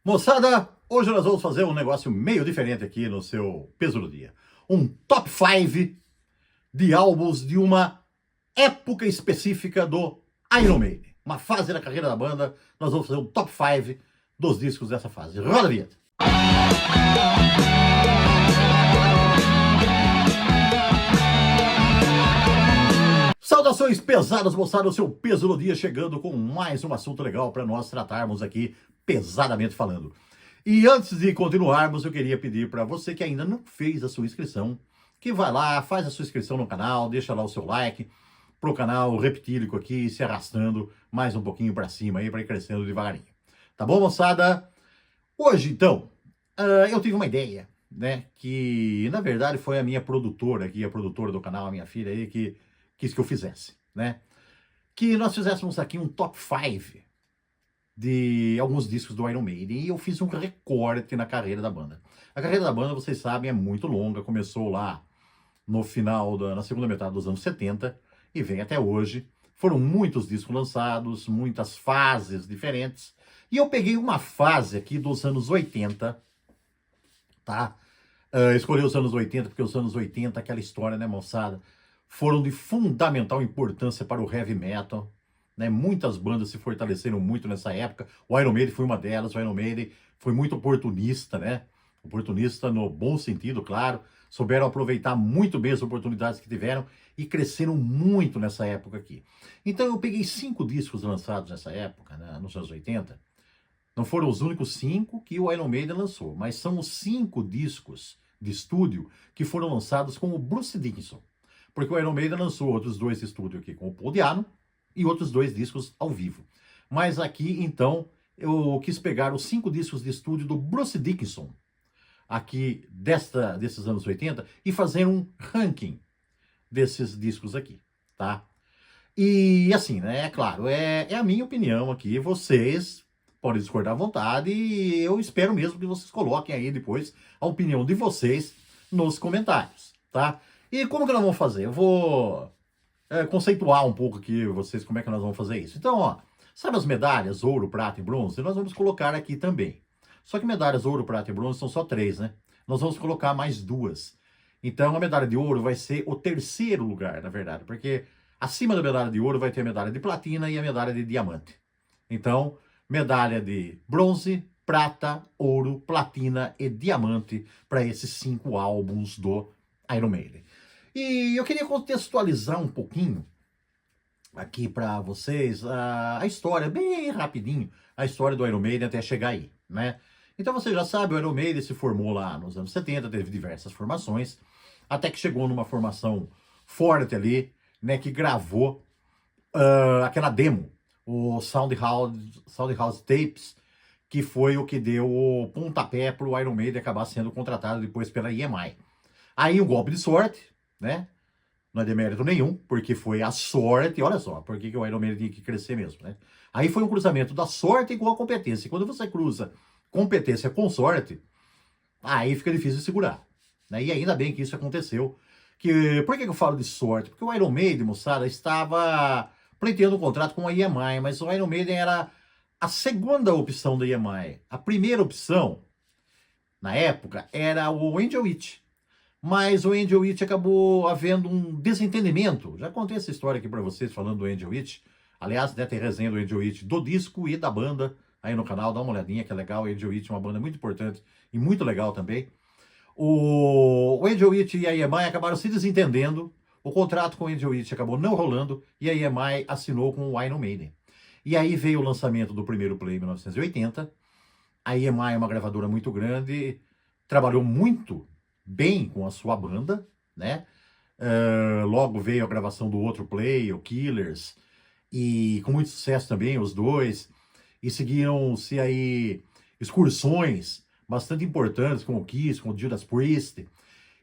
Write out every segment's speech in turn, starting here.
Moçada, hoje nós vamos fazer um negócio meio diferente aqui no seu Peso do Dia. Um top 5 de álbuns de uma época específica do Iron Maiden. Uma fase da carreira da banda, nós vamos fazer um top 5 dos discos dessa fase. Roda a vinheta. Saudações pesadas, moçada, o seu Peso do Dia chegando com mais um assunto legal para nós tratarmos aqui, pesadamente falando. E antes de continuarmos, eu queria pedir para você que ainda não fez a sua inscrição, que vai lá, faz a sua inscrição no canal, deixa lá o seu like, para o canal repetílico aqui, se arrastando mais um pouquinho para cima aí, para ir crescendo devagarinho. Tá bom, moçada? Hoje, então, eu tive uma ideia, né, que na verdade foi a minha produtora aqui, a produtora do canal, a minha filha aí, que quis que eu fizesse, né? Que nós fizéssemos aqui um top 5 de alguns discos do Iron Maiden e eu fiz um recorte na carreira da banda. A carreira da banda, vocês sabem, é muito longa, começou lá no final na segunda metade dos anos 70 e vem até hoje. Foram muitos discos lançados, muitas fases diferentes. E eu peguei uma fase aqui dos anos 80, tá? Escolhi os anos 80 porque os anos 80, aquela história, né, moçada, foram de fundamental importância para o heavy metal, né? Muitas bandas se fortaleceram muito nessa época. O Iron Maiden foi uma delas. O Iron Maiden foi muito oportunista, né? Oportunista no bom sentido, claro. Souberam aproveitar muito bem as oportunidades que tiveram e cresceram muito nessa época aqui. Então eu peguei 5 discos lançados nessa época, né, nos anos 80. Não foram os únicos 5 que o Iron Maiden lançou, mas são os 5 discos de estúdio que foram lançados com o Bruce Dickinson. Porque o Iron Maiden lançou outros 2 de estúdio aqui com o Paul Di'Anno e outros 2 discos ao vivo. Mas aqui, então, eu quis pegar os 5 discos de estúdio do Bruce Dickinson, aqui desses anos 80, e fazer um ranking desses discos aqui, tá? E assim, né, é claro, é a minha opinião aqui, vocês podem discordar à vontade e eu espero mesmo que vocês coloquem aí depois a opinião de vocês nos comentários, tá? E como que nós vamos fazer? Eu vou conceituar um pouco aqui vocês como é que nós vamos fazer isso. Então, ó, sabe as medalhas ouro, prata e bronze? Nós vamos colocar aqui também. Só que medalhas ouro, prata e bronze são só 3, né? Nós vamos colocar mais 2. Então, a medalha de ouro vai ser o 3º lugar, na verdade, porque acima da medalha de ouro vai ter a medalha de platina e a medalha de diamante. Então, medalha de bronze, prata, ouro, platina e diamante para esses 5 álbuns do Iron Maiden. E eu queria contextualizar um pouquinho aqui para vocês a história, bem rapidinho, a história do Iron Maiden até chegar aí, né? Então você já sabe, o Iron Maiden se formou lá nos anos 70, teve diversas formações, até que chegou numa formação forte ali, né, que gravou aquela demo, o Soundhouse Tapes, que foi o que deu o pontapé para o Iron Maiden acabar sendo contratado depois pela EMI. Aí um golpe de sorte, né? Não é demérito nenhum, porque foi a sorte, olha só, por que o Iron Maiden tinha que crescer mesmo, né? Aí foi um cruzamento da sorte com a competência. E quando você cruza competência com sorte, aí fica difícil de segurar, né? E ainda bem que isso aconteceu. Por que eu falo de sorte? Porque o Iron Maiden, moçada, estava pleiteando um contrato com a EMI, mas o Iron Maiden era a segunda opção da EMI. A primeira opção, na época, era o Angel Witch. Mas o Angel Witch acabou havendo um desentendimento. Já contei essa história aqui para vocês falando do Angel Witch. Aliás, né, tem resenha do Angel Witch do disco e da banda aí no canal. Dá uma olhadinha que é legal. O Angel Witch é uma banda muito importante e muito legal também. O Angel Witch e a EMI acabaram se desentendendo. O contrato com o Angel Witch acabou não rolando e a EMI assinou com o Iron Maiden. E aí veio o lançamento do primeiro play em 1980. A EMI é uma gravadora muito grande, trabalhou muito bem com a sua banda, né? Logo veio a gravação do outro play, o Killers, e com muito sucesso também, os 2, e seguiram-se aí excursões bastante importantes com o Kiss, com o Judas Priest,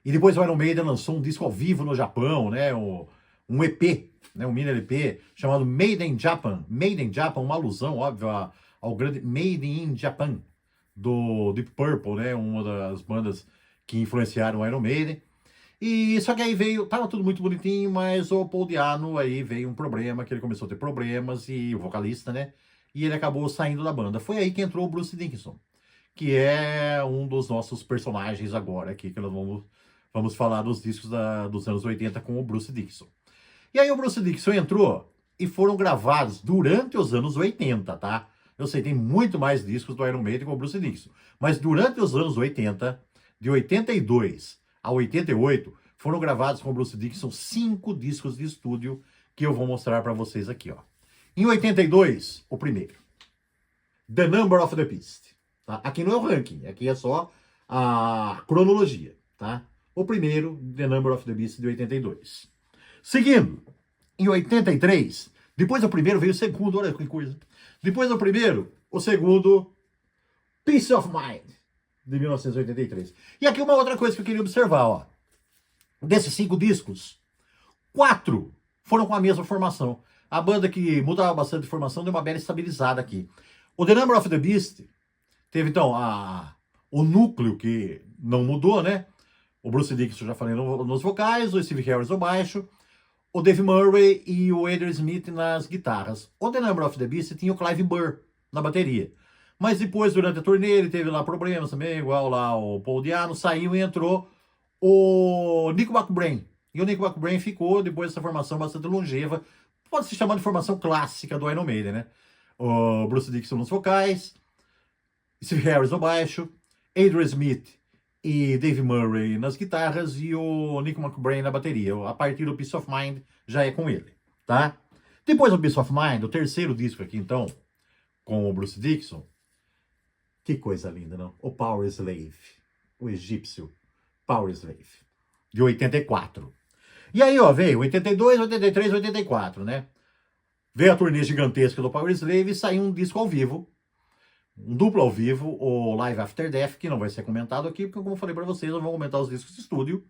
e depois o Iron Maiden lançou um disco ao vivo no Japão, né? Um EP, né? Um mini LP chamado Made in Japan. Made in Japan, uma alusão, óbvio, ao grande Made in Japan do Deep Purple, né? Uma das bandas que influenciaram o Iron Maiden. E só que aí veio, tava tudo muito bonitinho, mas o Paul Di'Anno aí veio um problema, que ele começou a ter problemas, e o vocalista, né? E ele acabou saindo da banda. Foi aí que entrou o Bruce Dickinson. que é um dos nossos personagens agora aqui, que nós vamos falar dos discos dos anos 80 com o Bruce Dickinson. E aí o Bruce Dickinson entrou e foram gravados durante os anos 80, tá? Eu sei, tem muito mais discos do Iron Maiden com o Bruce Dickinson, mas durante os anos 80, de 82 a 88, foram gravados com o Bruce Dickinson 5 discos de estúdio que eu vou mostrar para vocês aqui, ó. Em 82, o primeiro, The Number of the Beast. Tá? Aqui não é o ranking, aqui é só a cronologia, tá? O primeiro, The Number of the Beast, de 82. Seguindo, em 83, depois do primeiro veio o segundo, olha que coisa. Depois do primeiro, o segundo, Peace of Mind, de 1983. E aqui uma outra coisa que eu queria observar, ó. Desses 5 discos, 4 foram com a mesma formação. A banda que mudava bastante de formação deu uma bela estabilizada aqui. O The Number of the Beast teve, então, o núcleo que não mudou, né? O Bruce Dickinson, já falei, nos vocais, o Steve Harris no baixo, o Dave Murray e o Adrian Smith nas guitarras. O The Number of the Beast tinha o Clive Burr na bateria. Mas depois, durante a turnê, ele teve lá problemas também, igual lá o Paul Di'Anno, saiu e entrou o Nick McBrain. E o Nick McBrain ficou, depois dessa formação bastante longeva, pode se chamar de formação clássica do Iron Maiden, né? O Bruce Dickinson nos vocais, Steve Harris no baixo, Adrian Smith e Dave Murray nas guitarras e o Nick McBrain na bateria. A partir do Peace of Mind já é com ele, tá? Depois do Peace of Mind, o terceiro disco aqui, então, com o Bruce Dickinson, que coisa linda, não? O Power Slave, o egípcio Power Slave, de 84. E aí, ó, veio 82, 83, 84, né? Veio a turnê gigantesca do Power Slave e saiu um disco ao vivo, um duplo ao vivo, o Live After Death, que não vai ser comentado aqui, porque como eu falei para vocês, eu vou comentar os discos de estúdio.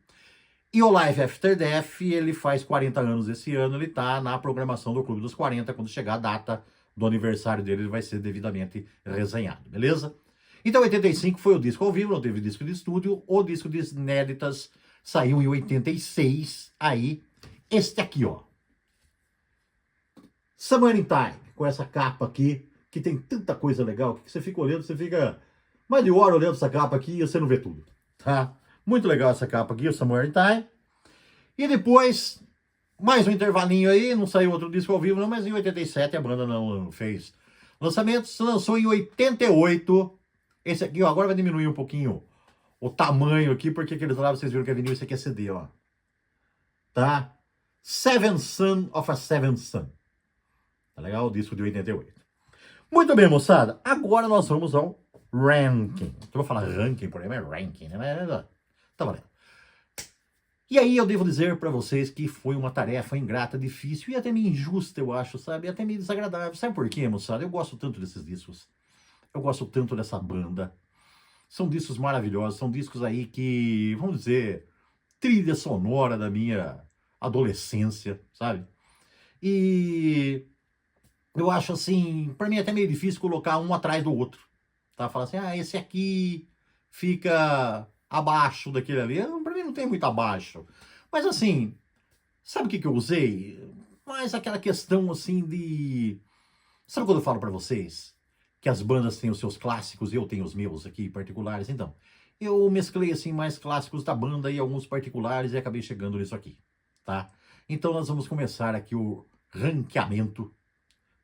E o Live After Death, ele faz 40 anos esse ano, ele tá na programação do Clube dos 40, quando chegar a data do aniversário dele, ele vai ser devidamente resenhado, beleza? Então, 85 foi o disco ao vivo, não teve disco de estúdio, o disco de inéditas saiu em 86, aí, este aqui, ó. Summer in Time, com essa capa aqui, que tem tanta coisa legal, que você fica olhando, você fica mais de hora olhando essa capa aqui e você não vê tudo, tá? Muito legal essa capa aqui, o Summer in Time. E depois, mais um intervalinho aí, não saiu outro disco ao vivo não, mas em 87 a banda não fez lançamentos, lançou em 88, esse aqui, ó, agora vai diminuir um pouquinho o tamanho aqui, porque aqueles lá vocês viram que é vinil, esse aqui é CD, ó. Tá? Seventh Son of a Seventh Son. Tá legal? O disco de 88. Muito bem, moçada. Agora nós vamos ao ranking. Eu vou falar ranking, por aí, mas é ranking, né? Tá valendo. E aí eu devo dizer pra vocês que foi uma tarefa ingrata, difícil e até meio injusta, eu acho, sabe? E até meio desagradável. Sabe por quê, moçada? Eu gosto tanto desses discos. Eu gosto tanto dessa banda. São discos maravilhosos. São discos aí que, vamos dizer, trilha sonora da minha adolescência, sabe? E eu acho assim, pra mim é até meio difícil colocar um atrás do outro, tá? Falar assim, esse aqui fica abaixo daquele ali. Pra mim não tem muito abaixo. Mas assim, sabe o que eu usei? Mais aquela questão assim de... Sabe quando eu falo pra vocês que as bandas têm os seus clássicos e eu tenho os meus aqui particulares? Então, eu mesclei assim mais clássicos da banda e alguns particulares e acabei chegando nisso aqui, tá? Então nós vamos começar aqui o ranqueamento,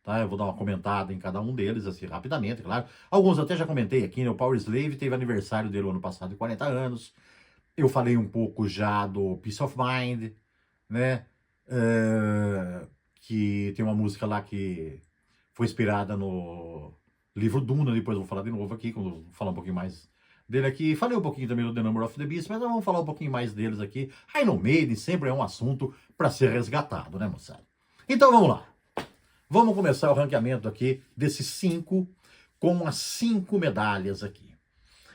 tá? Eu vou dar uma comentada em cada um deles, assim, rapidamente, claro. Alguns até já comentei aqui, né? O Power Slave teve aniversário dele ano passado de 40 anos. Eu falei um pouco já do Peace of Mind, né? Que tem uma música lá que foi inspirada no livro Duna, depois eu vou falar de novo aqui, quando eu vou falar um pouquinho mais dele aqui. Falei um pouquinho também do The Number of the Beast, mas nós vamos falar um pouquinho mais deles aqui. Iron Maiden sempre é um assunto para ser resgatado, né, moçada? Então vamos lá. Vamos começar o ranqueamento aqui desses 5, com as 5 medalhas aqui.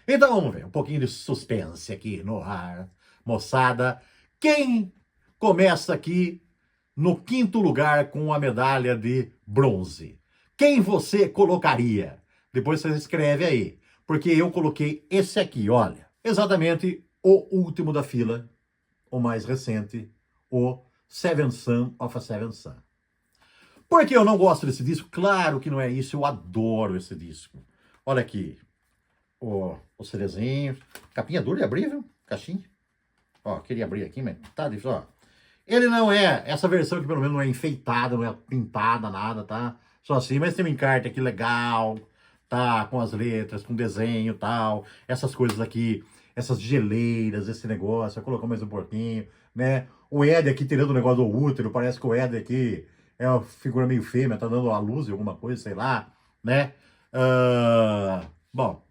Então vamos ver, um pouquinho de suspense aqui no ar, moçada. Quem começa aqui no 5º lugar com a medalha de bronze? Quem você colocaria? Depois você escreve aí, porque eu coloquei esse aqui, olha. Exatamente o último da fila, o mais recente, o Seventh Son of a Seventh Son. Por que eu não gosto desse disco? Claro que não é isso, eu adoro esse disco. Olha aqui. o CDzinho. Capinha dura de abrir, viu? Caixinha. Ó, queria abrir aqui, mas tá difícil, ó. Ele não é, essa versão que pelo menos não é enfeitada, não é pintada, nada, tá? Só assim, mas tem um encarte aqui legal, tá? Com as letras, com desenho e tal. Essas coisas aqui, essas geleiras, esse negócio. Colocou mais um pouquinho, né? O Ed aqui tirando o negócio do útero, parece que o Ed aqui é uma figura meio fêmea, tá dando a luz em alguma coisa, sei lá, né? Bom,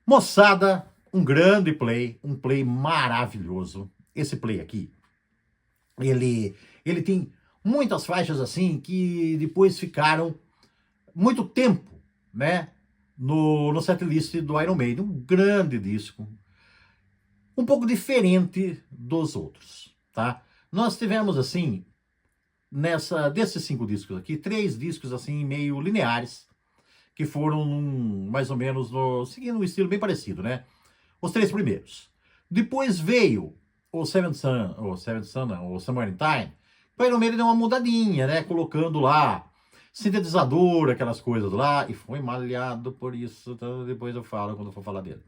moçada, um grande play, um play maravilhoso. Esse play aqui, ele tem muitas faixas assim que depois ficaram muito tempo, né? No setlist do Iron Maiden. Um grande disco, um pouco diferente dos outros, tá? Nós tivemos assim, desses 5 discos aqui, 3 discos assim meio lineares, que foram mais ou menos seguindo um estilo bem parecido, né? Os 3 primeiros. Depois veio o Seventh Son, o Somewhere in Time. O Iron Maiden deu uma mudadinha, né? Colocando lá sintetizador, aquelas coisas lá, e foi malhado por isso, então depois eu falo quando eu for falar dele.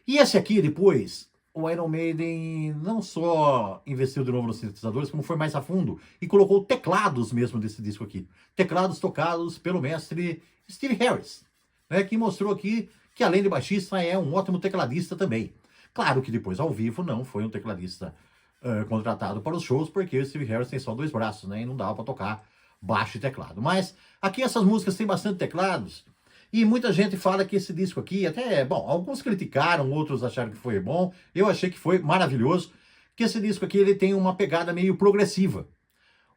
E esse aqui, depois, o Iron Maiden não só investiu de novo nos sintetizadores, como foi mais a fundo e colocou teclados mesmo desse disco aqui. Teclados tocados pelo mestre Steve Harris, né, que mostrou aqui que além de baixista é um ótimo tecladista também. Claro que depois ao vivo não foi um tecladista contratado para os shows, porque o Steve Harris tem só 2 braços, né, e não dava para tocar baixo e teclado. Mas aqui essas músicas têm bastante teclados, e muita gente fala que esse disco aqui, até, bom, alguns criticaram, outros acharam que foi bom, eu achei que foi maravilhoso, que esse disco aqui ele tem uma pegada meio progressiva.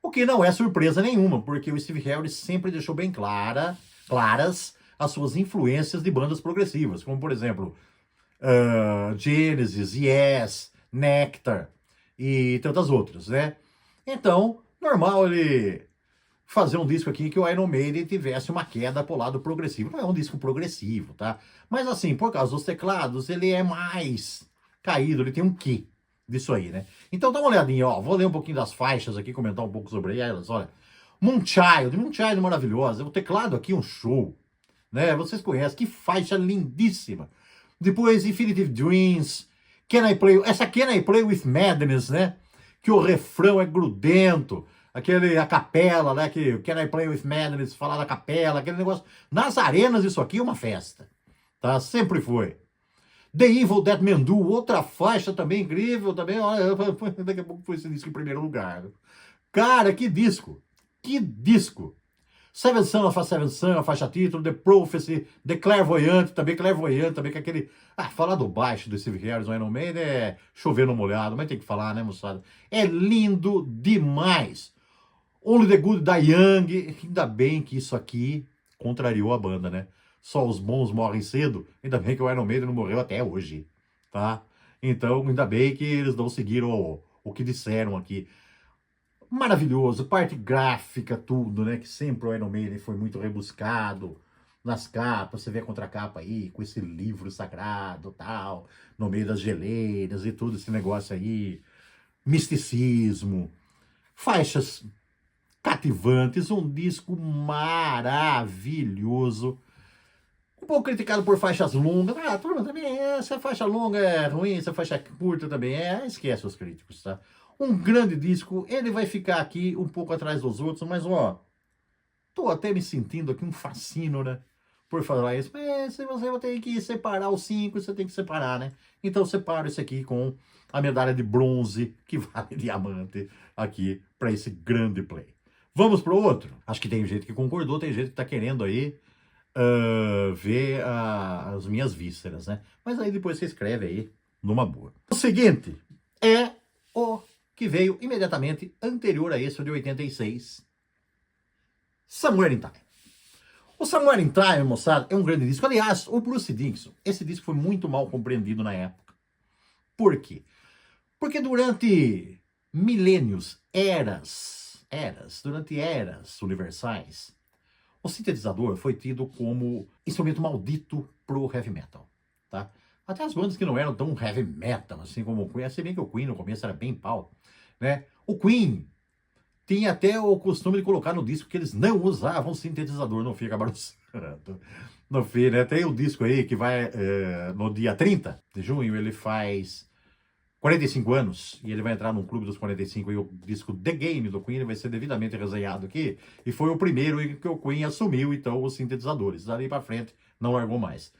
O que não é surpresa nenhuma, porque o Steve Harris sempre deixou bem claras as suas influências de bandas progressivas, como por exemplo, Genesis, Yes, Nectar e tantas outras, né? Então, normal ele fazer um disco aqui que o Iron Maiden tivesse uma queda pro lado progressivo. Não é um disco progressivo, tá? Mas assim, por causa dos teclados, ele é mais caído, ele tem um quê disso aí, né? Então dá uma olhadinha, ó. Vou ler um pouquinho das faixas aqui, comentar um pouco sobre elas, olha. Moonchild maravilhosa. O teclado aqui é um show, né? Vocês conhecem, que faixa lindíssima. Depois, Infinitive Dreams, Can I Play With Madness, né? Que o refrão é grudento. A capela, né? Que Can I Play With Madness, falar da capela, aquele negócio. Nas arenas, isso aqui é uma festa, tá? Sempre foi. The Evil That Men Do, outra faixa também incrível, também, olha, daqui a pouco foi esse disco em primeiro lugar. Cara, que disco! Que disco! Seventh Son of a Seventh Son, a faixa título, The Prophecy, The Clairvoyant, também com aquele... falar do baixo do Steve Harris no Iron Maiden é chover no molhado, mas tem que falar, né, moçada? É lindo demais! Only the Good Die Young, ainda bem que isso aqui contrariou a banda, né? Só os bons morrem cedo, ainda bem que o Iron Maiden não morreu até hoje, tá? Então, ainda bem que eles não seguiram o que disseram aqui. Maravilhoso, parte gráfica, tudo, né? Que sempre o Iron Maiden foi muito rebuscado nas capas, você vê a contracapa aí, com esse livro sagrado, tal, no meio das geleiras e tudo esse negócio aí, misticismo, faixas cativantes, um disco maravilhoso. Um pouco criticado por faixas longas. Turma, também essa faixa longa é ruim, essa faixa curta também é. Esquece os críticos, tá? Um grande disco, ele vai ficar aqui um pouco atrás dos outros, mas ó, tô até me sentindo aqui um fascínio, né? Por falar isso, mas se você vai ter que separar os 5, você tem que separar, né? Então separo esse aqui com a medalha de bronze, que vale diamante, aqui para esse grande play. Vamos pro outro? Acho que tem gente que concordou, tem gente que tá querendo aí ver as minhas vísceras, né? Mas aí depois você escreve aí, numa boa. O seguinte é o que veio imediatamente anterior a esse, o de 86, Somewhere in Time. O Somewhere in Time, moçada, é um grande disco. Aliás, o Bruce Dickinson, esse disco foi muito mal compreendido na época. Por quê? Porque durante milênios, durante eras universais, o sintetizador foi tido como instrumento maldito pro heavy metal, tá? Até as bandas que não eram tão heavy metal, assim como o Queen, se bem que o Queen no começo era bem pau, né? O Queen tinha até o costume de colocar no disco que eles não usavam sintetizador, não fica bagunçando, no fim, né? Tem um disco aí que vai no dia 30 de junho, ele faz 45 anos, e ele vai entrar num clube dos 45, e o disco The Game do Queen vai ser devidamente resenhado aqui, e foi o primeiro em que o Queen assumiu, então, os sintetizadores. Dali pra frente, não largou mais.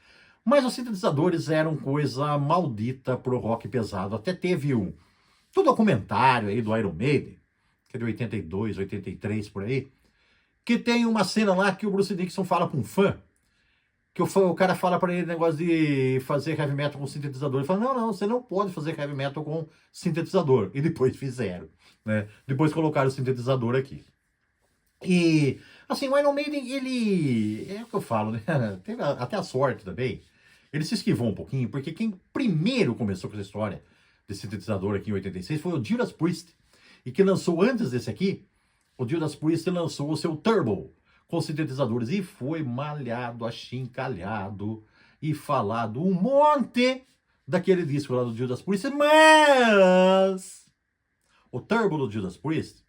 Mas os sintetizadores eram coisa maldita pro rock pesado. Até teve um documentário aí do Iron Maiden, que é de 82, 83, por aí, que tem uma cena lá que o Bruce Dickinson fala com um fã, que o cara fala pra ele negócio de fazer heavy metal com sintetizador. Ele fala, não, você não pode fazer heavy metal com sintetizador. E depois fizeram, né? Depois colocaram o sintetizador aqui. E, assim, o Iron Maiden, ele... É o que eu falo, né? Teve até a sorte também. Ele se esquivou um pouquinho, porque quem primeiro começou com essa história de sintetizador aqui em 86 foi o Judas Priest. E que lançou antes desse aqui, o Judas Priest lançou o seu Turbo, com sintetizadores, e foi malhado, achincalhado e falado um monte daquele disco lá do Judas Priest, mas o Turbo do Judas Priest,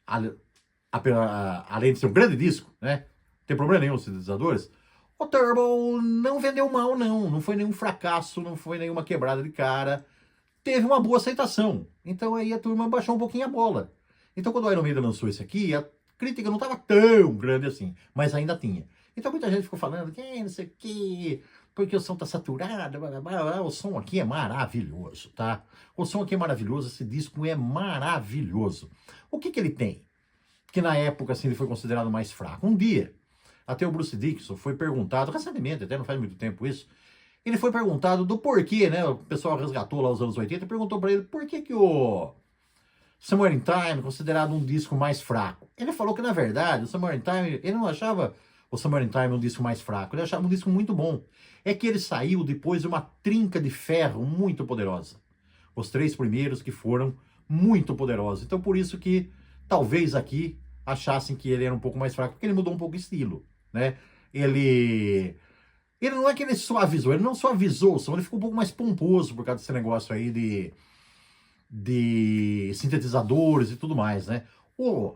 além de ser um grande disco, né, não tem problema nenhum os sintetizadores, o Turbo não vendeu mal, não foi nenhum fracasso, não foi nenhuma quebrada de cara, teve uma boa aceitação, então aí a turma baixou um pouquinho a bola. Então quando o Iron Maiden lançou esse aqui, a crítica não estava tão grande assim, mas ainda tinha. Então muita gente ficou falando que não sei o que, porque o som tá saturado, blá, blá, blá. O som aqui é maravilhoso, tá? O som aqui é maravilhoso, esse disco é maravilhoso. O que ele tem? Que na época assim ele foi considerado mais fraco. Um dia, até o Bruce Dickinson foi perguntado, recentemente, até não faz muito tempo isso, ele foi perguntado do porquê, né? O pessoal resgatou lá os anos 80 e perguntou para ele por que o Somewhere in Time, considerado um disco mais fraco. Ele falou que, na verdade, o Somewhere in Time, ele não achava o Somewhere in Time um disco mais fraco, ele achava um disco muito bom. É que ele saiu depois de uma trinca de ferro muito poderosa. Os três primeiros que foram muito poderosos. Então, por isso que, talvez aqui, achassem que ele era um pouco mais fraco, porque ele mudou um pouco o estilo, né? Ele não é que ele suavizou, ele não suavizou o som, ele ficou um pouco mais pomposo por causa desse negócio aí de sintetizadores e tudo mais, né? O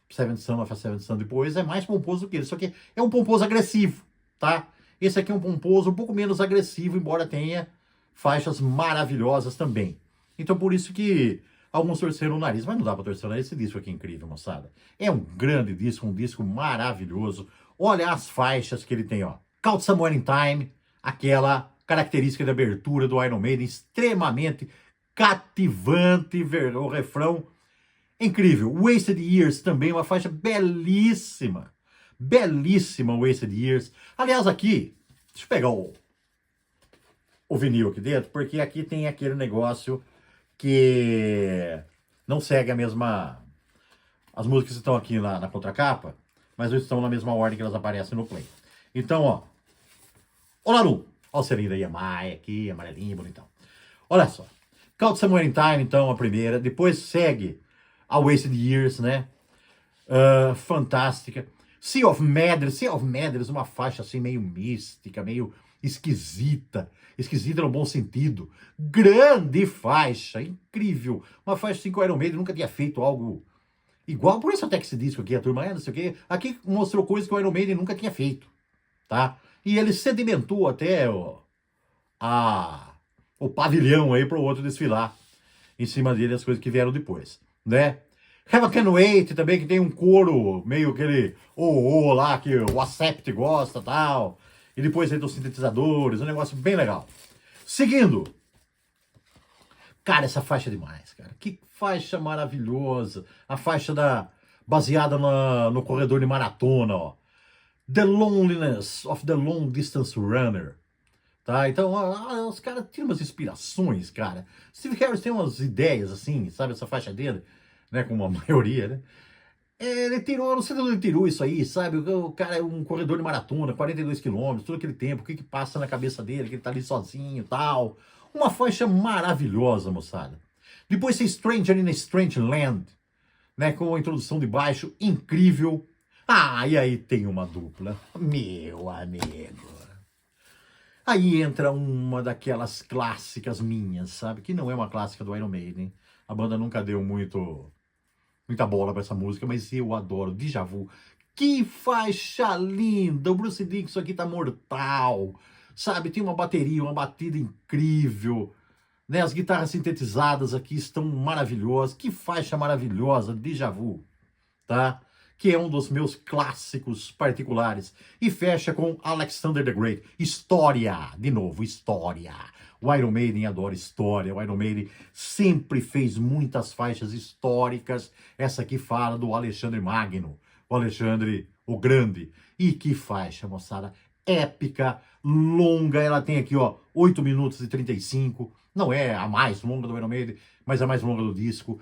Seventh Son of a Seventh Son depois é mais pomposo do que ele, só que é um pomposo agressivo, tá? Esse aqui é um pomposo um pouco menos agressivo, embora tenha faixas maravilhosas também. Então por isso que alguns torceram o nariz, mas não dá pra torcer o nariz, esse disco aqui é incrível, moçada. É um grande disco, um disco maravilhoso. Olha as faixas que ele tem, ó. Caught Somewhere in Time, aquela característica de abertura do Iron Maiden, extremamente cativante, o refrão incrível. Wasted Years também, uma faixa belíssima. Belíssima Wasted Years. Aliás, aqui, deixa eu pegar o vinil aqui dentro, porque aqui tem aquele negócio que não segue a mesma... As músicas estão aqui na contracapa, mas não estão na mesma ordem que elas aparecem no play. Então, ó. Olarum. Olha o selinho da Yamaha aqui, amarelinho, bonitão. Olha só. Caught Somewhere in Time, então, a primeira. Depois segue a Wasted Years, né? Fantástica. Sea of Madness. Sea of Madness, uma faixa assim meio mística, meio esquisita. Esquisita no bom sentido. Grande faixa, incrível. Uma faixa assim que o Iron Maiden nunca tinha feito algo igual. Por isso até que esse disco aqui, a turma, não sei o quê. Aqui mostrou coisas que o Iron Maiden nunca tinha feito, tá? E ele sedimentou até o pavilhão aí para o outro desfilar em cima dele, as coisas que vieram depois, né? Heaven Can Wait também, que tem um coro meio aquele lá que o Accept gosta e tal. E depois entra os sintetizadores, um negócio bem legal. Seguindo. Cara, essa faixa é demais, cara. Que faixa maravilhosa. A faixa baseada no corredor de maratona, ó. The Loneliness of the Long Distance Runner. Tá? Então, os caras tiram umas inspirações, cara. Steve Harris tem umas ideias, assim, sabe? Essa faixa dele, né? Como a maioria, né? Ele tirou, não sei de onde ele tirou isso aí, sabe? O cara é um corredor de maratona, 42 quilômetros, todo aquele tempo, o que passa na cabeça dele, que ele tá ali sozinho e tal. Uma faixa maravilhosa, moçada. Depois tem Stranger in a Strange Land, né? Com a introdução de baixo incrível. E aí tem uma dupla. Meu amigo. Aí entra uma daquelas clássicas minhas, sabe? Que não é uma clássica do Iron Maiden. A banda nunca deu muita bola pra essa música, mas eu adoro. Déjà Vu. Que faixa linda! O Bruce Dickinson aqui tá mortal, sabe? Tem uma bateria, uma batida incrível, né? As guitarras sintetizadas aqui estão maravilhosas. Que faixa maravilhosa, Déjà Vu, tá? Que é um dos meus clássicos particulares. E fecha com Alexander the Great. História, de novo, história. O Iron Maiden adora história. O Iron Maiden sempre fez muitas faixas históricas. Essa aqui fala do Alexandre Magno, o Alexandre o Grande. E que faixa, moçada, épica, longa. Ela tem aqui, ó, 8 minutos e 35. Não é a mais longa do Iron Maiden, mas a mais longa do disco.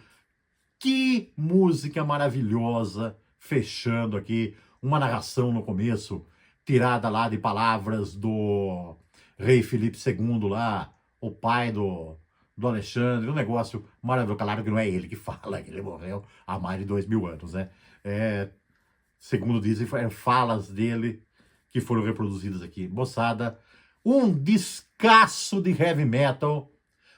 Que música maravilhosa, fechando aqui, uma narração no começo, tirada lá de palavras do rei Filipe II lá, o pai do Alexandre, um negócio maravilhoso. Claro que não é ele que fala, ele morreu há mais de 2000 anos, né? Segundo dizem, foram falas dele que foram reproduzidas aqui. Moçada, um descasso de heavy metal,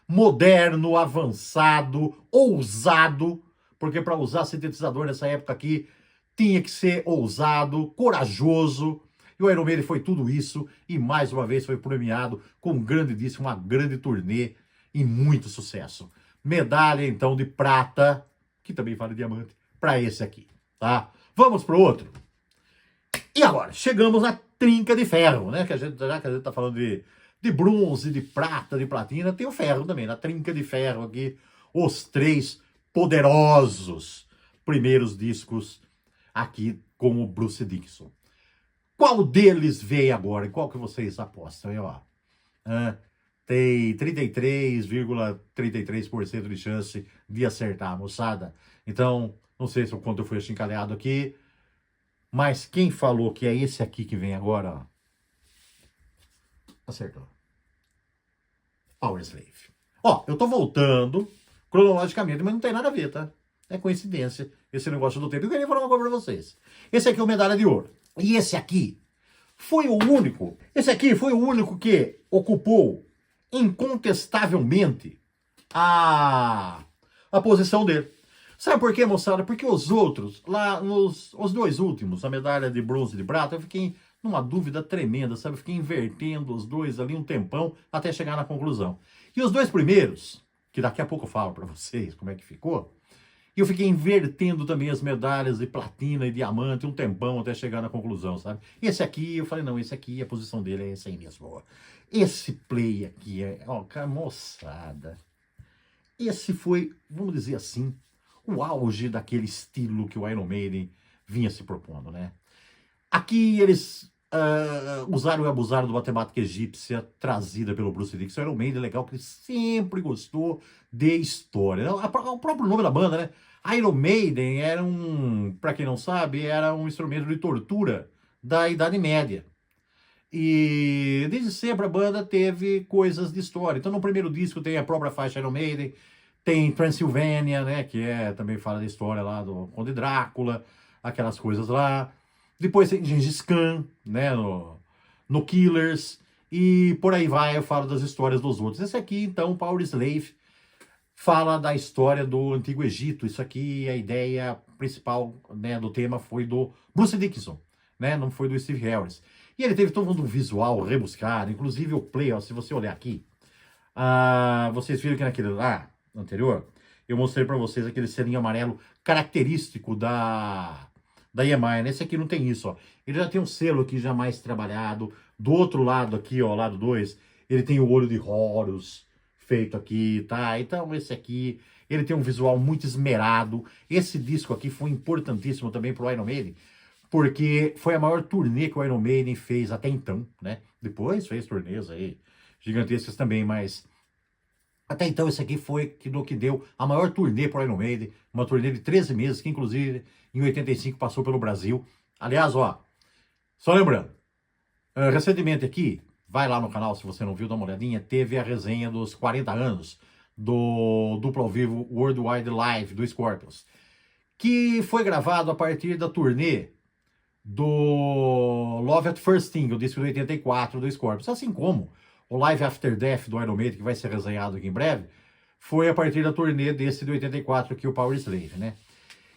moderno, avançado, ousado, porque para usar sintetizador nessa época aqui, tinha que ser ousado, corajoso, e o Iron Maiden foi tudo isso, e mais uma vez foi premiado com um grande disco, uma grande turnê, e muito sucesso. Medalha, então, de prata, que também vale diamante, para esse aqui, tá? Vamos pro outro. E agora, chegamos na trinca de ferro, né? Já que a gente tá falando de bronze, de prata, de platina, tem o ferro também, na trinca de ferro aqui, os 3 poderosos primeiros discos aqui com o Bruce Dickinson. Qual deles vem agora? E qual que vocês apostam? Aí, ó, tem 33,33% de chance de acertar, moçada. Então, não sei se o quanto eu fui achincalhado aqui, mas quem falou que é esse aqui que vem agora, ó, acertou. Audioslave. Ó, eu tô voltando cronologicamente, mas não tem nada a ver, tá? É coincidência esse negócio do tempo. Eu queria falar uma coisa pra vocês. Esse aqui é o Medalha de Ouro. E esse aqui foi o único. Esse aqui foi o único que ocupou incontestavelmente a posição dele. Sabe por quê, moçada? Porque os outros, lá os 2 últimos, a medalha de bronze e de prata, eu fiquei numa dúvida tremenda, sabe? Eu fiquei invertendo os 2 ali um tempão até chegar na conclusão. E os 2 primeiros, que daqui a pouco eu falo pra vocês como é que ficou, e eu fiquei invertendo também as medalhas de platina e diamante um tempão até chegar na conclusão, sabe? Esse aqui, eu falei, não, esse aqui, a posição dele é essa aí mesmo. Esse play aqui é, ó, cara, moçada. Esse foi, vamos dizer assim, o auge daquele estilo que o Iron Maiden vinha se propondo, né? Aqui eles usaram e abusaram da matemática egípcia trazida pelo Bruce Dickinson. O Iron Maiden é legal que ele sempre gostou de história. O próprio nome da banda, né? Iron Maiden era para quem não sabe, era um instrumento de tortura da Idade Média. E desde sempre a banda teve coisas de história. Então no primeiro disco tem a própria faixa Iron Maiden, tem Transylvania, né, que também fala da história lá do Conde Drácula, aquelas coisas lá. Depois tem Gengis Khan, né, no Killers, e por aí vai, eu falo das histórias dos outros. Esse aqui, então, Power Slave, fala da história do Antigo Egito. Isso aqui, a ideia principal, né, do tema foi do Bruce Dickinson, né, não foi do Steve Harris. E ele teve todo um visual rebuscado, inclusive o play, ó, se você olhar aqui, vocês viram que naquele lá anterior, eu mostrei para vocês aquele selinho amarelo característico da EMI, né? Esse aqui não tem isso, ó. Ele já tem um selo aqui já mais trabalhado. Do outro lado aqui, ó, lado 2, ele tem o olho de Horus feito aqui, tá? Então esse aqui, ele tem um visual muito esmerado. Esse disco aqui foi importantíssimo também pro Iron Maiden, porque foi a maior turnê que o Iron Maiden fez até então, né? Depois fez turnês aí gigantescas também, mas até então esse aqui foi que deu a maior turnê para o Iron Maiden, uma turnê de 13 meses, que inclusive em 85 passou pelo Brasil. Aliás, ó, só lembrando, recentemente aqui, vai lá no canal se você não viu, dá uma olhadinha, teve a resenha dos 40 anos do duplo ao vivo Worldwide Live do Scorpions, que foi gravado a partir da turnê do Love at First Sting, o disco de 84 do Scorpions, assim como o Live After Death do Iron Maiden, que vai ser resenhado aqui em breve, foi a partir da turnê desse de 84 aqui, o Power Slave, né?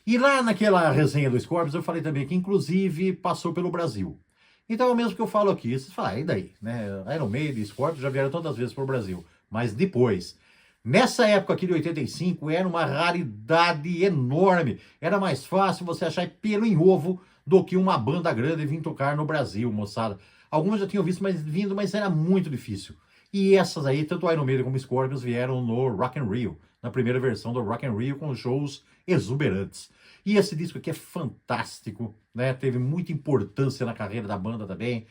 E lá naquela resenha do Scorpions eu falei também que inclusive passou pelo Brasil. Então é o mesmo que eu falo aqui. Vocês falam, e daí? Né? Iron Maiden e Scorpions já vieram tantas vezes para o Brasil. Mas depois, nessa época aqui de 85, era uma raridade enorme. Era mais fácil você achar pelo em ovo do que uma banda grande vir tocar no Brasil, moçada. Algumas já tinham visto vindo, mas era muito difícil. E essas aí, tanto Iron Maiden como Scorpions, vieram no Rock in Rio, na primeira versão do Rock in Rio, com shows exuberantes. E esse disco aqui é fantástico, né? Teve muita importância na carreira da banda também,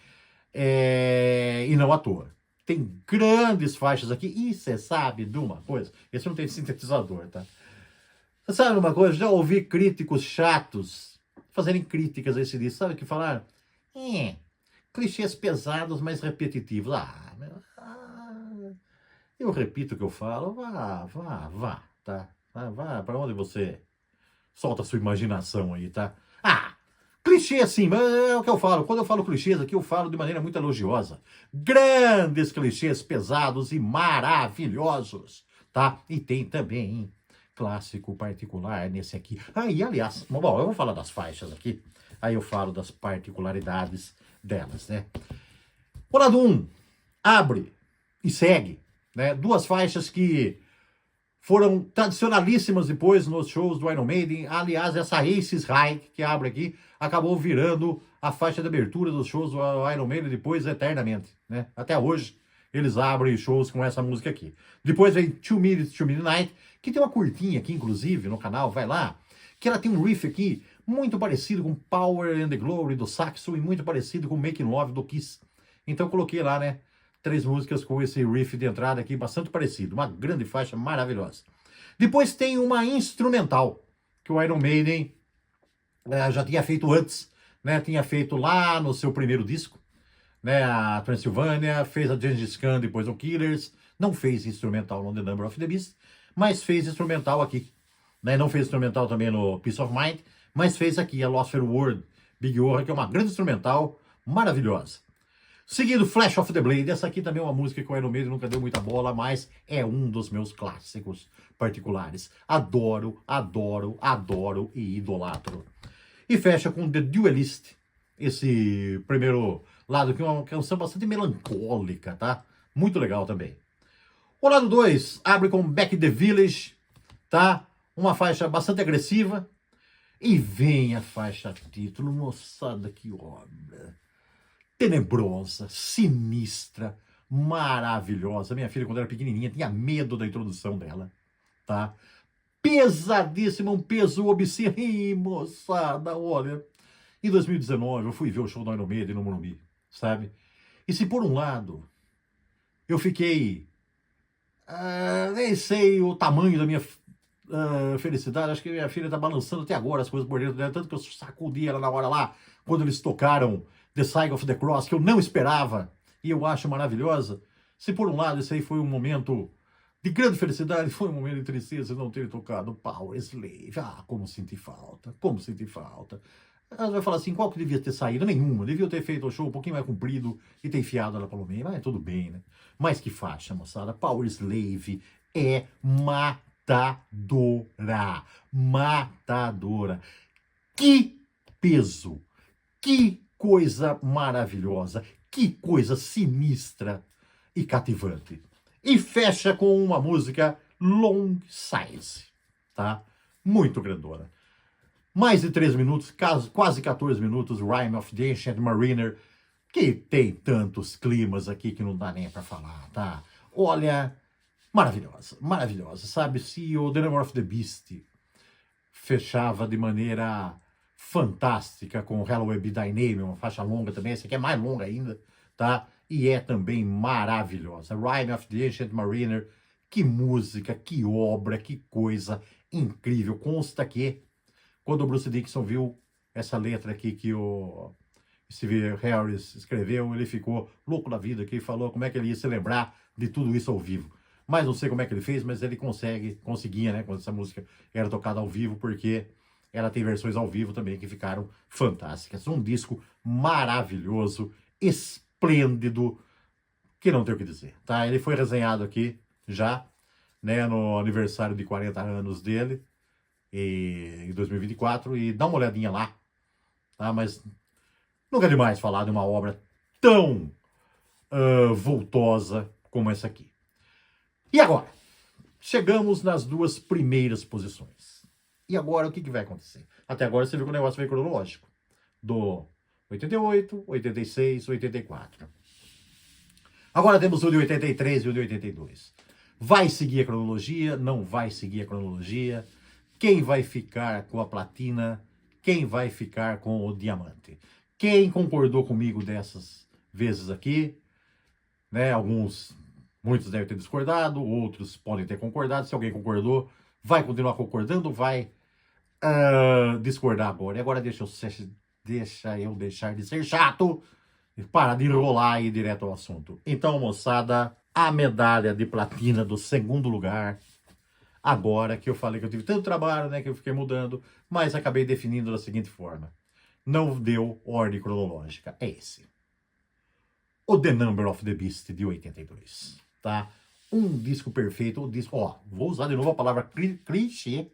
e não à toa. Tem grandes faixas aqui, e você sabe de uma coisa, esse não tem sintetizador, tá? Você sabe de uma coisa, já ouvi críticos chatos fazerem críticas a esse disco, sabe o que falaram? Clichês pesados, mas repetitivos. Eu repito o que eu falo, vá, tá? Vá, pra onde você solta a sua imaginação aí, tá? Clichê assim, mas é o que eu falo. Quando eu falo clichês aqui, eu falo de maneira muito elogiosa. Grandes clichês pesados e maravilhosos, tá? E tem também clássico particular nesse aqui. E aliás, bom, eu vou falar das faixas aqui, aí eu falo das particularidades delas, né? O lado 1 abre e segue, né? Duas faixas que foram tradicionalíssimas depois nos shows do Iron Maiden. Aliás, essa Aces High que abre aqui acabou virando a faixa de abertura dos shows do Iron Maiden depois eternamente, né? Até hoje eles abrem shows com essa música aqui. Depois vem 2 Minutes to Midnight, que tem uma curtinha aqui, inclusive, no canal, vai lá, que ela tem um riff aqui muito parecido com Power and the Glory do Saxo e muito parecido com Making Love do Kiss. Então eu coloquei lá, né, 3 músicas com esse riff de entrada aqui bastante parecido. Uma grande faixa maravilhosa. Depois tem uma instrumental, que o Iron Maiden já tinha feito antes, né? Tinha feito lá no seu primeiro disco, né? A Transylvania, fez a Gengis Khan, depois o Killers. Não fez instrumental no The Number of the Beast, mas fez instrumental aqui. Né? Não fez instrumental também no Peace of Mind, mas fez aqui a Lost for World, Big Horror, que é uma grande instrumental maravilhosa. Seguindo Flash of the Blade, essa aqui também é uma música que o Iron Maiden nunca deu muita bola, mas é um dos meus clássicos particulares. Adoro, adoro, adoro e idolatro. E fecha com The Duelist, esse primeiro lado, que é uma canção bastante melancólica, tá? Muito legal também. O lado 2 abre com Back in the Village, tá? Uma faixa bastante agressiva. E vem a faixa título, moçada, que obra tenebrosa, sinistra, maravilhosa. Minha filha, quando era pequenininha, tinha medo da introdução dela, tá? Pesadíssima, um peso obsceno. Ih, moçada, olha. Em 2019, eu fui ver o show do Iron Maiden no Morumbi, sabe? E se por um lado, eu fiquei... nem sei o tamanho da minha felicidade. Acho que minha filha tá balançando até agora as coisas por dentro dela, tanto que eu sacudi ela na hora lá, quando eles tocaram The Sign of the Cross, que eu não esperava, e eu acho maravilhosa. Se por um lado esse aí foi um momento de grande felicidade, foi um momento de tristeza não ter tocado Power Slave. Como senti falta, como senti falta. Ela vai falar assim, qual que devia ter saído? Nenhuma, devia ter feito o show um pouquinho mais comprido e ter enfiado ela pelo meio, mas tudo bem, né? Mas que faixa, moçada, Power Slave é matadora, matadora. Que peso, que coisa maravilhosa, que coisa sinistra e cativante. E fecha com uma música Long Size, tá? Muito grandona. Mais de 3 minutos, quase 14 minutos, Rime of the Ancient Mariner, que tem tantos climas aqui que não dá nem pra falar, tá? Olha, maravilhosa, maravilhosa, sabe? Se o The Number of the Beast fechava de maneira fantástica com Halloween Be Thy Name, uma faixa longa também, essa aqui é mais longa ainda, tá? E é também maravilhosa. Rime of the Ancient Mariner, que música, que obra, que coisa incrível. Consta que, quando o Bruce Dickinson viu essa letra aqui que o Steve Harris escreveu, ele ficou louco da vida, que ele falou como é que ele ia se lembrar de tudo isso ao vivo. Mas não sei como é que ele fez, mas ele conseguia, né, quando essa música era tocada ao vivo, porque ela tem versões ao vivo também que ficaram fantásticas. Um disco maravilhoso, esplêndido, que não tem o que dizer, tá? Ele foi resenhado aqui já, né, no aniversário de 40 anos dele. em 2024 e dá uma olhadinha lá, tá? Mas nunca é demais falar de uma obra tão vultosa como essa aqui. E agora? Chegamos nas duas primeiras posições. E agora o que vai acontecer? Até agora você viu que o negócio veio cronológico. Do 88, 86, 84. Agora temos o de 83 e o de 82. Vai seguir a cronologia? Não vai seguir a cronologia? Quem vai ficar com a platina? Quem vai ficar com o diamante? Quem concordou comigo dessas vezes aqui? Né, muitos devem ter discordado, outros podem ter concordado. Se alguém concordou, vai continuar concordando, vai discordar agora. E agora deixa eu deixar de ser chato e parar de enrolar e ir direto ao assunto. Então, moçada, a medalha de platina do segundo lugar, agora que eu falei que eu tive tanto trabalho, né, que eu fiquei mudando, mas acabei definindo da seguinte forma. Não deu ordem cronológica. É esse. O The Number of the Beast de 82, tá? Um disco perfeito, vou usar de novo a palavra clichê,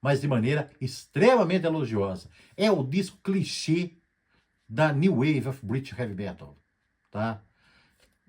mas de maneira extremamente elogiosa. É o disco clichê da New Wave of British Heavy Metal, tá?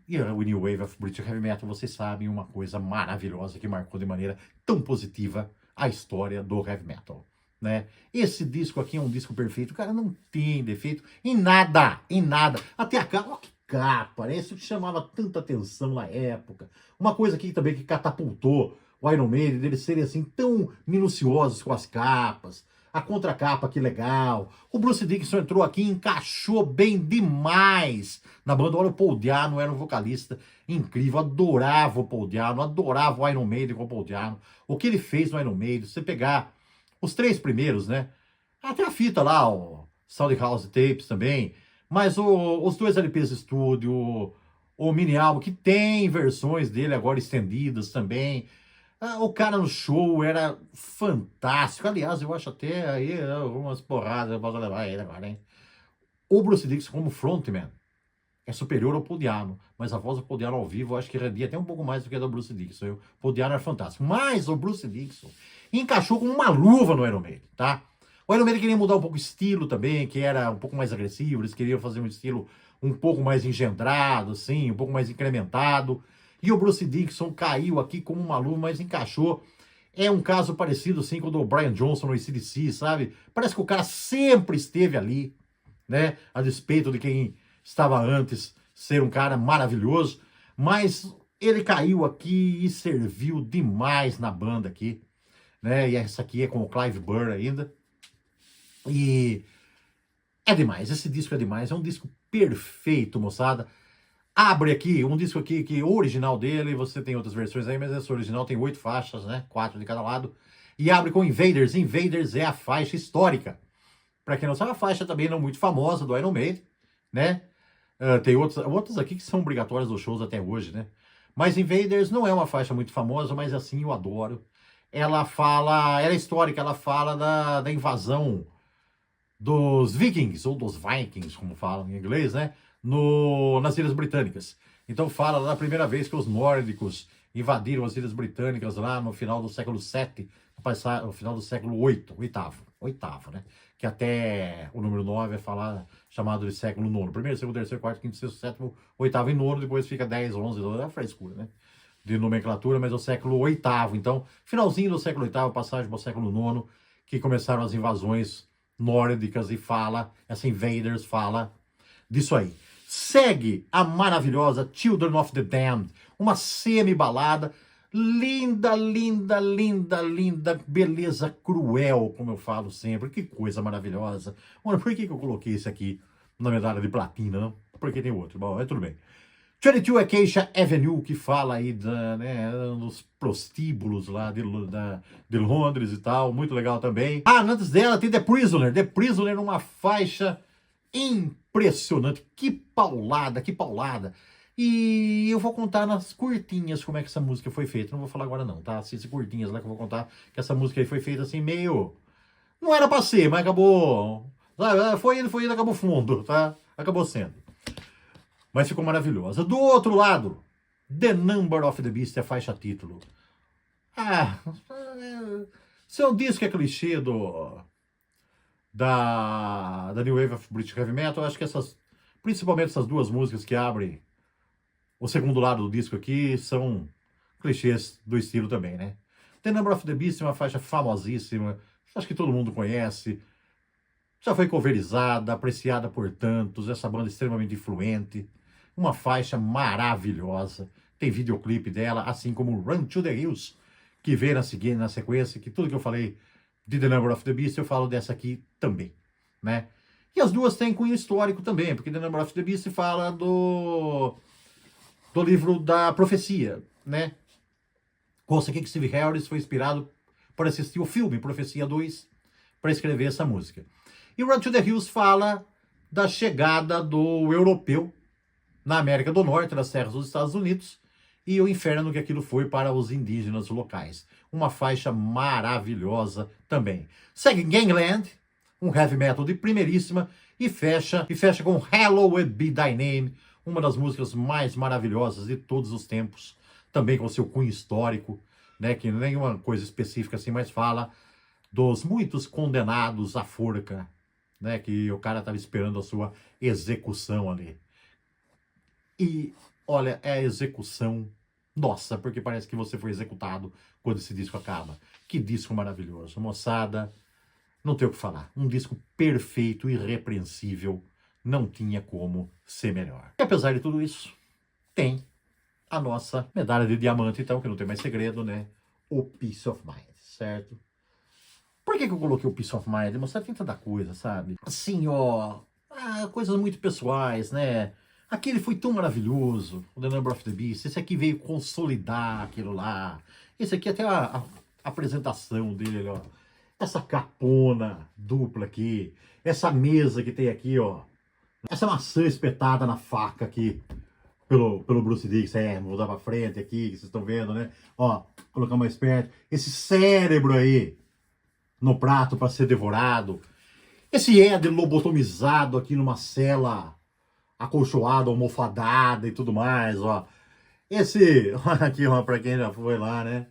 E o New Wave of British Heavy Metal, vocês sabem, uma coisa maravilhosa que marcou de maneira tão positiva a história do heavy metal, né? Esse disco aqui é um disco perfeito, o cara não tem defeito em nada, em nada. Até a capa, capa, né? Isso que chamava tanta atenção na época. Uma coisa aqui também que catapultou o Iron Maiden, deles serem assim tão minuciosos com as capas. A contracapa, que legal. O Bruce Dickinson entrou aqui e encaixou bem demais na banda. Olha, o Paul Di'Anno era um vocalista incrível. Adorava o Paul Di'Anno, adorava o Iron Maiden com o Paul Di'Anno. O que ele fez no Iron Maiden, você pegar os três primeiros, né? Até a fita lá, o Soundhouse Tapes também. Mas os dois LPs estúdio, o mini álbum, que tem versões dele agora estendidas também. O cara no show era fantástico. Aliás, eu acho até aí umas porradas eu posso levar ele agora, hein? O Bruce Dickinson como frontman é superior ao Paul Di'Anno, mas a voz do Paul Di'Anno ao vivo eu acho que rendia até um pouco mais do que a do Bruce Dickinson. O Paul Di'Anno era fantástico. Mas o Bruce Dickinson encaixou como uma luva no Iron Maiden, tá? O Iron Maiden queria mudar um pouco o estilo também, que era um pouco mais agressivo. Eles queriam fazer um estilo um pouco mais engendrado, assim, um pouco mais incrementado. E o Bruce Dickinson caiu aqui como uma luva, mas encaixou. É um caso parecido, assim, com o do Brian Johnson no AC/DC, sabe? Parece que o cara sempre esteve ali, né? A despeito de quem estava antes ser um cara maravilhoso. Mas ele caiu aqui e serviu demais na banda aqui, né? E essa aqui é com o Clive Burr ainda. E é demais, esse disco é demais. É um disco perfeito, moçada. Abre aqui, um disco aqui que o original dele, você tem outras versões aí, mas esse original tem 8 faixas, né? 4 de cada lado. E abre com Invaders. Invaders é a faixa histórica. Para quem não sabe, a faixa também não muito famosa do Iron Maiden, né? Tem outras aqui que são obrigatórias dos shows até hoje, né? Mas Invaders não é uma faixa muito famosa, mas assim eu adoro. Ela é histórica, ela fala da invasão dos Vikings, ou dos Vikings, como falam em inglês, né? Nas Ilhas Britânicas. Então fala da primeira vez que os nórdicos invadiram as Ilhas Britânicas lá no final do século VII, no final do século oitavo, né? Que até o número 9 é chamado de século nono. Primeiro, segundo, terceiro, quarto, quinto, sexto, sétimo, oitavo e nono, depois fica 10, 11, 12, é frescura, né? De nomenclatura, mas é o século oitavo. Então, finalzinho do século oitavo, passagem para o século nono, que começaram as invasões nórdicas e essa Invaders fala disso aí. Segue a maravilhosa Children of the Damned, uma semi-balada, linda, linda, linda, linda, beleza cruel, como eu falo sempre, que coisa maravilhosa. Mano, por que eu coloquei esse aqui na medalha de platina, não? Porque tem outro, bom, tudo bem. 22 Acacia Avenue, que fala aí dos prostíbulos lá de Londres e tal, muito legal também. Antes dela tem The Prisoner. The Prisoner, uma faixa impressionante, que paulada, que paulada. E eu vou contar nas curtinhas como é que essa música foi feita. Não vou falar agora não, tá? Assiste curtinhas lá que eu vou contar que essa música aí foi feita assim meio... Não era pra ser, mas acabou... Foi indo, acabou fundo, tá? Acabou sendo. Mas ficou maravilhosa. Do outro lado, The Number of the Beast, a faixa título. Se eu disse que é clichê da New Wave of British Heavy Metal, eu acho que principalmente essas duas músicas que abrem o segundo lado do disco aqui, são clichês do estilo também, né? The Number of the Beast é uma faixa famosíssima, acho que todo mundo conhece, já foi coverizada, apreciada por tantos, essa banda é extremamente influente, uma faixa maravilhosa, tem videoclipe dela, assim como Run to the Hills, que vem na sequência, que tudo que eu falei de The Number of the Beast, eu falo dessa aqui também, né? E as duas têm cunho histórico também, porque The Number of the Beast fala do livro da profecia, né? Consegui que Steve Harris foi inspirado por assistir o filme Profecia 2 para escrever essa música. E Run to the Hills fala da chegada do europeu na América do Norte, nas terras dos Estados Unidos, e o inferno que aquilo foi para os indígenas locais. Uma faixa maravilhosa também. Segue Gangland, um heavy metal de primeiríssima, e fecha com Hallowed Be Thy Name, uma das músicas mais maravilhosas de todos os tempos, também com seu cunho histórico, né, que nenhuma coisa específica assim, mas fala dos muitos condenados à forca, né, que o cara estava esperando a sua execução ali. E, olha, é a execução, nossa, porque parece que você foi executado quando esse disco acaba. Que disco maravilhoso, moçada, não tem o que falar. Um disco perfeito, irrepreensível, não tinha como ser melhor. E apesar de tudo isso, tem a nossa medalha de diamante, então, que não tem mais segredo, né? O Peace of Mind, certo? Por que eu coloquei o Peace of Mind? Moçada, tem tanta coisa, sabe? Assim, ó, coisas muito pessoais, né? Aquele foi tão maravilhoso, o The Number of the Beast. Esse aqui veio consolidar aquilo lá. Esse aqui até a apresentação dele, ó. Essa capona dupla aqui. Essa mesa que tem aqui, ó. Essa maçã espetada na faca aqui pelo Bruce Dickinson. Vou dar pra frente aqui, que vocês estão vendo, né? Ó, colocar mais perto. Esse cérebro aí no prato para ser devorado. Esse Ed lobotomizado aqui numa cela acolchoada, almofadada e tudo mais, ó. Esse, aqui, ó, pra quem já foi lá, né?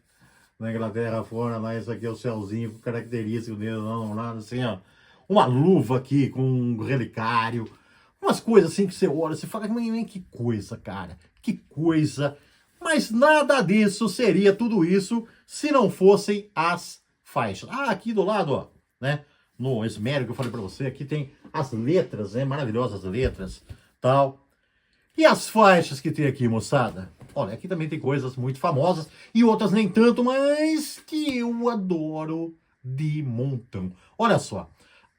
Na Inglaterra fora, lá, esse aqui é o céuzinho característico dele, lá, assim, ó. Uma luva aqui com um relicário. Umas coisas assim que você olha, você fala, que coisa, cara. Que coisa. Mas nada disso seria tudo isso se não fossem as faixas. Aqui do lado, ó, né? No esmero que eu falei pra você, aqui tem as letras, né? Maravilhosas letras, tal. E as faixas que tem aqui, moçada? Olha, aqui também tem coisas muito famosas e outras nem tanto, mas que eu adoro de montão. Olha só,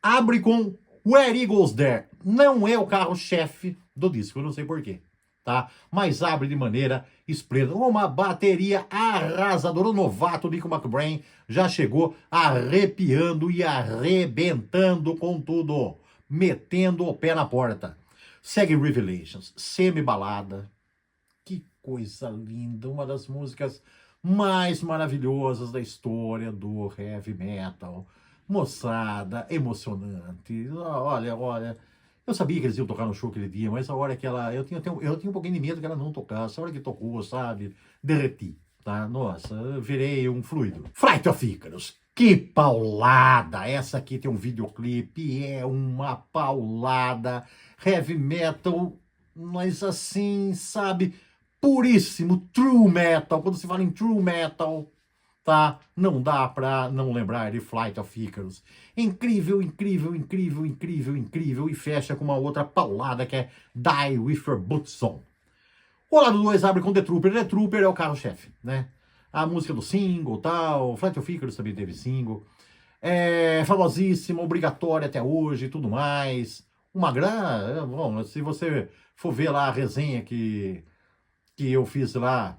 abre com Where Eagles There. Não é o carro-chefe do disco, eu não sei porquê, tá? Mas abre de maneira esplêndida. Uma bateria arrasadora. O novato Nico McBrain já chegou arrepiando e arrebentando com tudo, metendo o pé na porta. Segue Revelations, semi-balada. Que coisa linda, uma das músicas mais maravilhosas da história do heavy metal. Moçada, emocionante. Olha, eu sabia que eles iam tocar no show aquele dia, mas a hora que ela... Eu tinha um pouquinho de medo que ela não tocasse. A hora que tocou, sabe? Derreti, tá? Nossa, eu virei um fluido. Flight of Icarus. Que paulada! Essa aqui tem um videoclipe, é uma paulada. Heavy metal, mas assim, sabe? Puríssimo, true metal. Quando se fala em true metal, tá? Não dá pra não lembrar de Flight of Icarus. Incrível, incrível, incrível, incrível, incrível. E fecha com uma outra paulada que é Die With Your Boots On. O lado 2 abre com The Trooper. The Trooper é o carro-chefe, né? A música do single, tal. Flight of Icarus também teve single. É famosíssima, obrigatória até hoje e tudo mais. Uma grana... Bom, se você for ver lá a resenha que eu fiz lá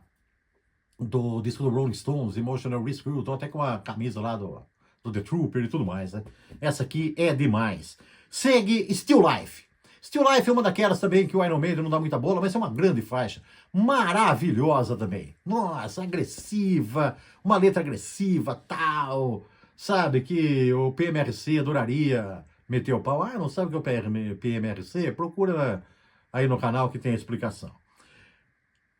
do disco do Rolling Stones, Emotional Rescue, tô até com a camisa lá do The Trooper e tudo mais, né? Essa aqui é demais. Segue Still Life. Still Life é uma daquelas também que o Iron Maiden não dá muita bola, mas é uma grande faixa. Maravilhosa também. Nossa, agressiva, uma letra agressiva, tal. Sabe que o PMRC adoraria meter o pau. Não sabe o que é o PMRC? Procura aí no canal que tem a explicação.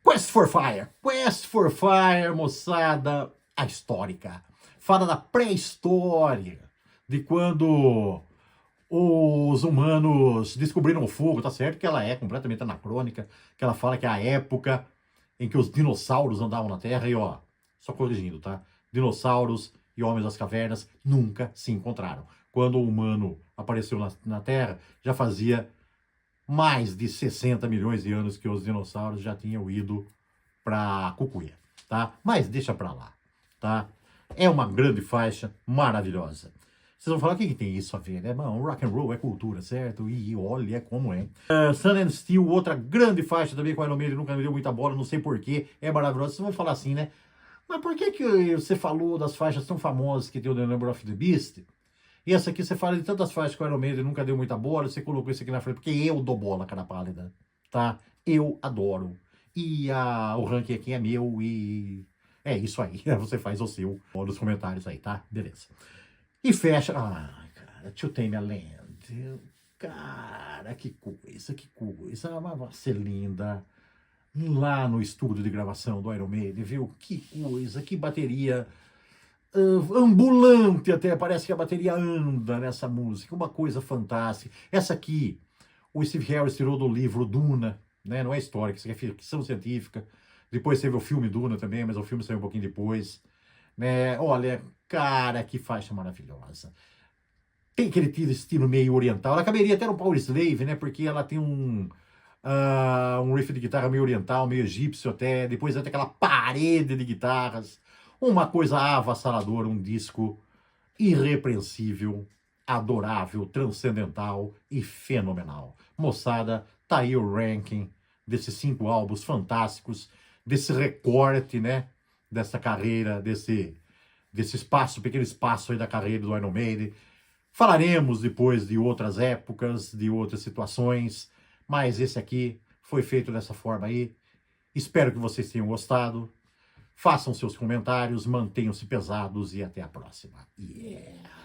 Quest for Fire. Quest for Fire, moçada, a histórica. fala da pré-história, de quando os humanos descobriram o fogo, tá certo que ela é completamente anacrônica, que ela fala que é a época em que os dinossauros andavam na Terra, e ó, só corrigindo, tá? Dinossauros e homens das cavernas nunca se encontraram. Quando o humano apareceu na Terra, já fazia mais de 60 milhões de anos que os dinossauros já tinham ido para Cucuia, tá? Mas deixa para lá, tá? É uma grande faixa maravilhosa. Vocês vão falar, o que tem isso a ver, né? Mano, rock and roll é cultura, certo? E olha como é. Sun and Steel, outra grande faixa também com o Iron Maiden, nunca me deu muita bola, não sei porquê, é maravilhosa. Vocês vão falar assim, né? Mas por que você falou das faixas tão famosas que tem o The Number of the Beast? E essa aqui você fala de tantas faixas com o Iron Maiden, nunca deu muita bola, você colocou isso aqui na frente, porque eu dou bola, cara pálida, tá? Eu adoro. E o ranking aqui é meu e é isso aí. Você faz o seu nos comentários aí, tá? Beleza. E fecha. Ah, cara, To Tame a Land. Cara, que coisa, que coisa. Vai ser linda. Lá no estúdio de gravação do Iron Maiden, viu? Que coisa, que bateria ambulante até. Parece que a bateria anda nessa música. Uma coisa fantástica. Essa aqui, o Steve Harris tirou do livro Duna, né? Não é histórica, isso aqui é ficção científica. Depois teve o filme Duna também, mas o filme saiu um pouquinho depois. Né? Olha, cara, que faixa maravilhosa. Tem aquele estilo meio oriental. Ela caberia até no Power Slave, né? Porque ela tem um riff de guitarra meio oriental, meio egípcio até. Depois até aquela parede de guitarras. Uma coisa avassaladora, um disco irrepreensível, adorável, transcendental e fenomenal. Moçada, tá aí o ranking desses 5 álbuns fantásticos, desse recorte, né? Dessa carreira, desse espaço, pequeno espaço aí da carreira do Iron Maiden. Falaremos depois de outras épocas, de outras situações, mas esse aqui foi feito dessa forma aí. Espero que vocês tenham gostado. Façam seus comentários, mantenham-se pesados e até a próxima. Yeah!